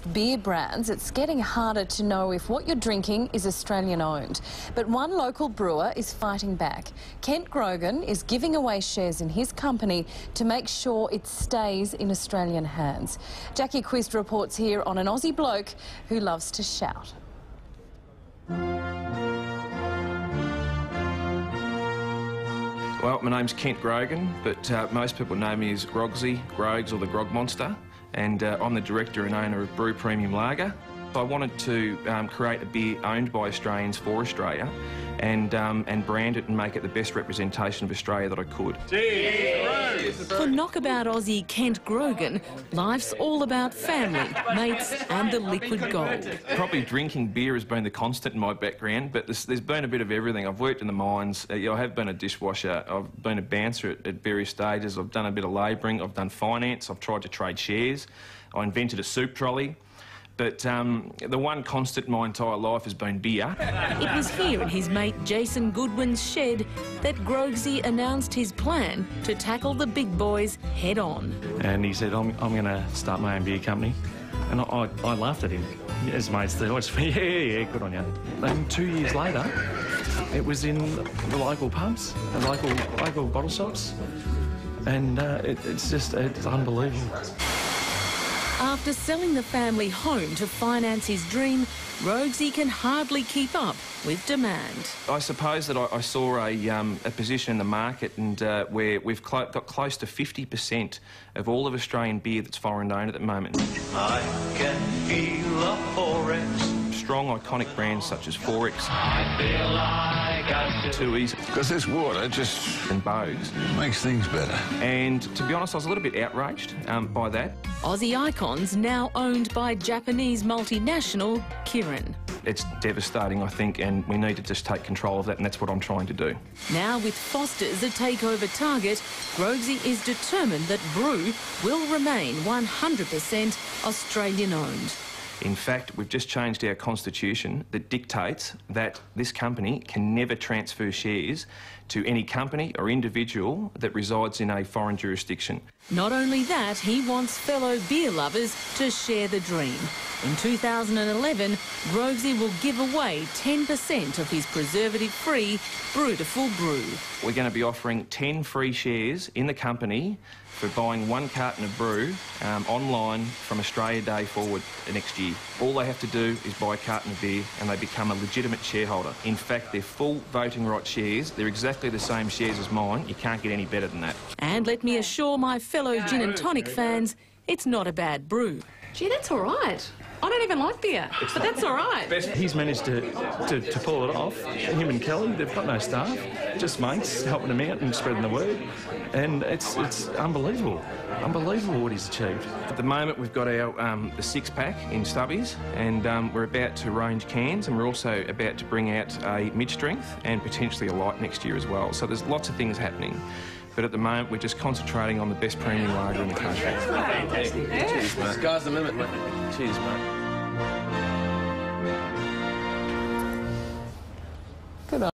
Beer brands, it's getting harder to know if what you're drinking is Australian owned. But one local brewer is fighting back. Kent Grogan is giving away shares in his company to make sure it stays in Australian hands. Jackie Quist reports here on an Aussie bloke who loves to shout. Well, my name's Kent Grogan, but most people know me as Grogsy, Grogs or the Grog Monster, and I'm the director and owner of Broo Premium Lager. I wanted to create a beer owned by Australians for Australia and brand it and make it the best representation of Australia that I could. For knockabout Aussie Kent Grogan, life's all about family, mates and the liquid gold. Probably drinking beer has been the constant in my background, but there's been a bit of everything. I've worked in the mines, I have been a dishwasher, I've been a bouncer at various stages, I've done a bit of labouring, I've done finance, I've tried to trade shares, I invented a soup trolley. But the one constant in my entire life has been beer. It was here in his mate Jason Goodwin's shed that Grogsy announced his plan to tackle the big boys head on. And he said, I'm going to start my own beer company. And I laughed at him. His mates, they always said, yeah, good on you. And 2 years later, it was in the local pubs, the local bottle shops. And it's unbelievable. After selling the family home to finance his dream, Grogsy can hardly keep up with demand. I suppose that I saw a position in the market and where we've got close to 50% of all of Australian beer that's foreign owned at the moment. I can feel a forex. Strong iconic brands such as Forex, I feel like I should. Too Easy, because this water just and Bogues makes things better. And to be honest, I was a little bit outraged by that. Aussie Icons now owned by Japanese multinational Kirin. It's devastating, I think, and we need to just take control of that, and that's what I'm trying to do. Now with Foster's a takeover target, Grogsy is determined that Broo will remain 100% Australian owned. In fact, we've just changed our constitution that dictates that this company can never transfer shares to any company or individual that resides in a foreign jurisdiction. Not only that, he wants fellow beer lovers to share the dream. In 2011, Grogsy will give away 10% of his preservative-free Brewtiful Brew. We're going to be offering 10 free shares in the company for buying 1 carton of brew online from Australia Day forward next year. All they have to do is buy a carton of beer and they become a legitimate shareholder. In fact, they're full voting right shares. They're exactly the same shares as mine. You can't get any better than that. And let me assure my fellow gin and tonic fans, it's not a bad brew. Gee, that's all right. I don't even like beer, but that's all right. He's managed to pull it off. Him and Kelly, they've got no staff, just mates helping him out and spreading the word. And it's unbelievable. Unbelievable what he's achieved. At the moment, we've got our the 6-pack in stubbies, and we're about to range cans, and we're also about to bring out a mid-strength and potentially a light next year as well. So there's lots of things happening. But at the moment, we're just concentrating on the best premium lager in the country. Fantastic. Cheers, mate. Sky's the limit, mate. Cheers, mate.